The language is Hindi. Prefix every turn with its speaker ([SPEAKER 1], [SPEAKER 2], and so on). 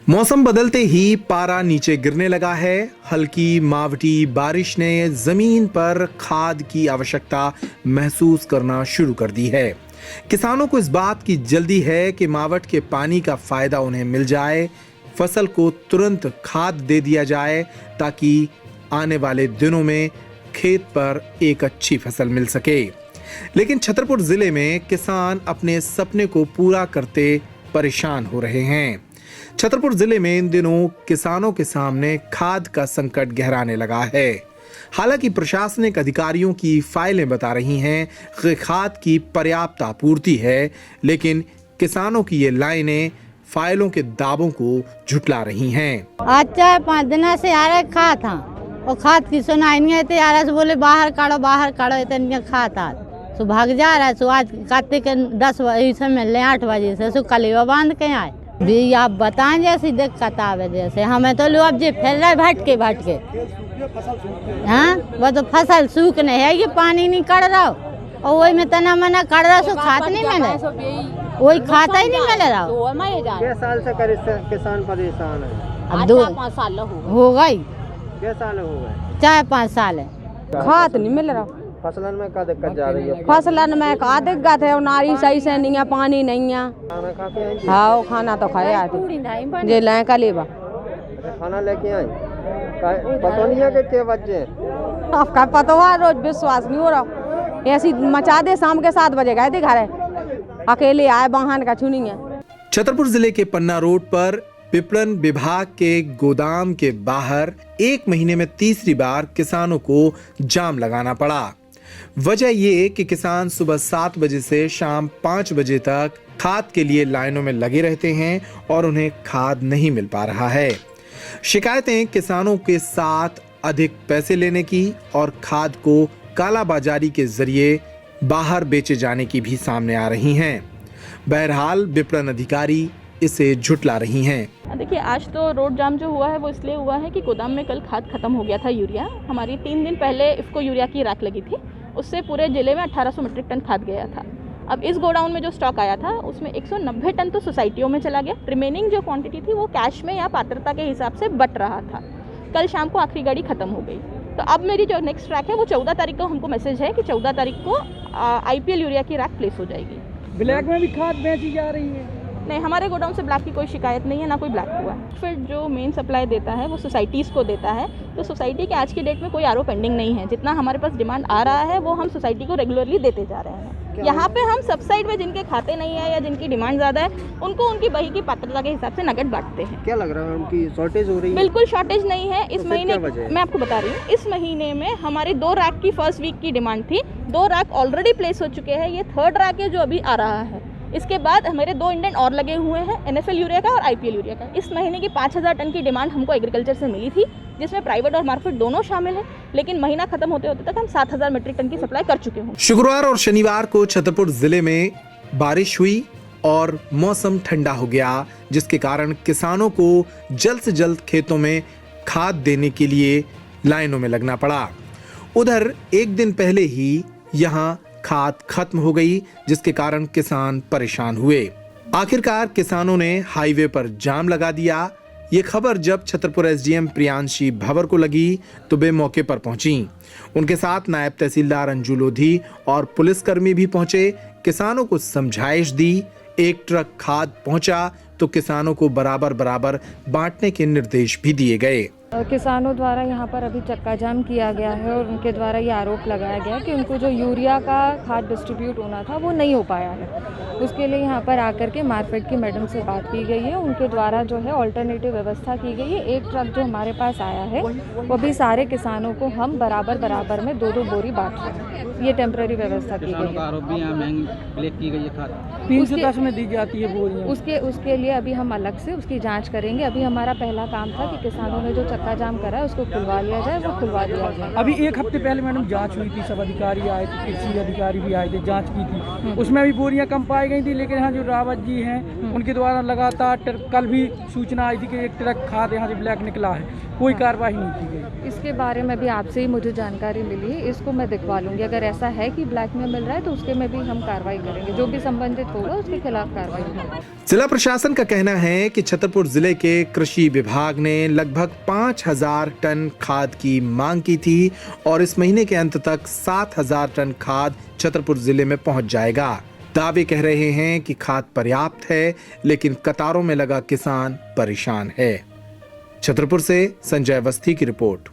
[SPEAKER 1] मौसम बदलते ही पारा नीचे गिरने लगा है। हल्की मावटी बारिश ने जमीन पर खाद की आवश्यकता महसूस करना शुरू कर दी है। किसानों को इस बात की जल्दी है कि मावट के पानी का फायदा उन्हें मिल जाए, फसल को तुरंत खाद दे दिया जाए ताकि आने वाले दिनों में खेत पर एक अच्छी फसल मिल सके। लेकिन छतरपुर जिले में किसान अपने सपने को पूरा करते परेशान हो रहे हैं। छतरपुर जिले में इन दिनों किसानों के सामने खाद का संकट गहराने लगा है। हालांकि प्रशासनिक अधिकारियों की फाइलें बता रही हैं कि खाद की पर्याप्त आपूर्ति है, लेकिन किसानों की ये लाइनें फाइलों के दावों को झुटला रही हैं।
[SPEAKER 2] आज 4-5 दिन से आ रहे खाद था और खाद की सुनाई नहीं है। आ रहा से बोले बाहर काढ़ो इतने खाद आ सो भाग जा रहा है। सो आज कार्तिक 10 बजे से मिलने 8 बजे से सो कलेवा बांध के आए भी। आप बताएं जैसी दिक्कत आवे, जैसे हमें तो लोग अब जी फैल रहा है भटके हाँ, वो तो फसल सूख नहीं है, ये पानी नहीं कर रहा और वही में तना मना कर रहा सो खाद नहीं मिल रहा, वही खाता ही नहीं मिल रहा।
[SPEAKER 3] 6 साल से किसान परेशान है।
[SPEAKER 2] अब 2-5 साल हो गई।
[SPEAKER 3] 6 साल हो गए,
[SPEAKER 2] 4-5 साल है,
[SPEAKER 4] खाद नहीं मिल रहा।
[SPEAKER 3] फसलन में क्या दिक्कत जा रही है?
[SPEAKER 4] फसलन में का दिक्कत है, नारी सही से नहीं है, पानी नहीं है।
[SPEAKER 3] खाना खा के आई?
[SPEAKER 4] हाँ खाना तो खाए आते जे लाए का लेबा।
[SPEAKER 3] खाना लेके आई? पता नहीं है कि 6 बजे
[SPEAKER 4] आपका पता हुआ, रोज विश्वास नहीं हो रहा। ऐसी मचा दे, शाम के 7 बजे गए थे घर, अकेले आए वाहन का छुनी है।
[SPEAKER 1] छतरपुर जिले के पन्ना रोड पर विपणन विभाग के गोदाम के बाहर 1 महीने में तीसरी बार किसानों को जाम लगाना पड़ा। वजह ये कि किसान सुबह 7 बजे से शाम 5 बजे तक खाद के लिए लाइनों में लगे रहते हैं और उन्हें खाद नहीं मिल पा रहा है। शिकायतें किसानों के साथ अधिक पैसे लेने की और खाद को कालाबाजारी के जरिए बाहर बेचे जाने की भी सामने आ रही हैं। बहरहाल विपणन अधिकारी इसे झुटला रही हैं।
[SPEAKER 5] देखिए, आज तो रोड जाम जो हुआ है वो इसलिए हुआ है कि गोदाम में कल खाद खत्म हो गया था, यूरिया। हमारी 3 दिन पहले इफ़को यूरिया की रैक लगी थी, उससे पूरे ज़िले में 1800 मीट्रिक टन खाद गया था। अब इस गोडाउन में जो स्टॉक आया था उसमें 190 टन तो सोसाइटियों में चला गया। रिमेनिंग जो क्वांटिटी थी वो कैश में या पात्रता के हिसाब से बट रहा था। कल शाम को आखिरी गाड़ी खत्म हो गई। तो अब मेरी जो नेक्स्ट ट्रैक है वो 14 तारीख को हमको मैसेज है कि 14 तारीख को IPL यूरिया की रैक प्लेस हो जाएगी।
[SPEAKER 3] ब्लैक में भी खाद बेची जा रही है?
[SPEAKER 5] नहीं, हमारे गोडाउन से ब्लैक की कोई शिकायत नहीं है, ना कोई ब्लैक हुआ है। फिर जो मेन सप्लाई देता है वो सोसाइटीज़ को देता है, तो सोसाइटी के आज की डेट में कोई आरओ पेंडिंग नहीं है। जितना हमारे पास डिमांड आ रहा है वो हम सोसाइटी को रेगुलरली देते जा रहे हैं। यहाँ पे हम सब साइड में जिनके खाते नहीं है या जिनकी डिमांड ज़्यादा है उनको उनकी बही की पात्रता के हिसाब से नगद बांटते हैं।
[SPEAKER 3] क्या लग रहा है उनकी शॉर्टेज हो रही है?
[SPEAKER 5] बिल्कुल शॉर्टेज नहीं है इस
[SPEAKER 3] तो
[SPEAKER 5] महीने। मैं आपको बता रही हूँ, इस महीने में हमारी 2 रैक की फर्स्ट वीक की डिमांड थी, 2 रैक ऑलरेडी प्लेस हो चुके हैं। ये 3rd रैक है जो अभी आ रहा है। इसके बाद हमारे 2 इंडेंट और लगे हुए हैं, NFL यूरिया का और IPL यूरिया का। इस महीने की 5000 टन की डिमांड हमको एग्रीकल्चर से मिली थी, जिसमें प्राइवेट और मार्केट दोनों शामिल हैं। लेकिन महीना खत्म होते होते तक हम 7000 मीट्रिक टन की सप्लाई कर चुके हैं।
[SPEAKER 1] शुक्रवार और शनिवार को छतरपुर जिले में बारिश हुई और मौसम ठंडा हो गया, जिसके कारण किसानों को जल्द से जल्द खेतों में खाद देने के लिए लाइनों में लगना पड़ा। उधर एक दिन पहले ही यहाँ खाद खत्म हो गई, जिसके कारण किसान परेशान हुए। आखिरकार किसानों ने हाईवे पर जाम लगा दिया। ये खबर जब छतरपुर SDM प्रियांशी भवर को लगी तो वे मौके पर पहुंची। उनके साथ नायब तहसीलदार अंजू लोधी और पुलिसकर्मी भी पहुंचे। किसानों को समझाइश दी। एक ट्रक खाद पहुंचा तो किसानों को बराबर बांटने के निर्देश भी दिए गए।
[SPEAKER 6] किसानों द्वारा यहाँ पर अभी चक्का जाम किया गया है और उनके द्वारा ये आरोप लगाया गया कि उनको जो यूरिया का खाद डिस्ट्रीब्यूट होना था वो नहीं हो पाया है। उसके लिए यहाँ पर आकर के मार्केट की मैडम से बात की गई है। उनके द्वारा जो है ऑल्टरनेटिव व्यवस्था की गई है। एक ट्रक जो हमारे पास आया है वो भी सारे किसानों को हम बराबर में 2-2 बोरी बांट रहे हैं। ये टेम्पररी व्यवस्था की गई है।
[SPEAKER 3] में दी जाती है बोरियां।
[SPEAKER 6] उसके लिए अभी हम अलग से उसकी जाँच करेंगे। अभी हमारा पहला काम था कि किसानों ने जो चक्का जाम करा है उसको खुलवा लिया जाए, वो खुलवा दिया जाए।
[SPEAKER 7] अभी एक हफ्ते पहले मैडम जांच हुई थी, सब अधिकारी आए थे, कृषि अधिकारी भी आए थे, जांच की थी, उसमें भी बोरियां कम पाई गई थी। लेकिन यहाँ जो रावत जी हैं उनके द्वारा लगातार कल भी सूचना आई थी कि एक ट्रक खाद यहाँ से ब्लैक निकला है, कोई कार्रवाई नहीं की गई।
[SPEAKER 6] इसके बारे में भी आपसे ही मुझे जानकारी मिली, इसको मैं दिखवा लूँगी। अगर ऐसा है कि ब्लैक में मिल रहा है तो उसके में भी हम कार्रवाई करेंगे, जो भी संबंधित होगा उसके खिलाफ कार्रवाई होगी।
[SPEAKER 1] जिला प्रशासन का कहना है कि छतरपुर जिले के कृषि विभाग ने लगभग 5000 टन खाद की मांग की थी और इस महीने के अंत तक 7000 टन खाद छतरपुर जिले में पहुंच जाएगा। दावे कह रहे हैं कि खाद पर्याप्त है, लेकिन कतारों में लगा किसान परेशान है। छतरपुर से संजय अवस्थी की रिपोर्ट।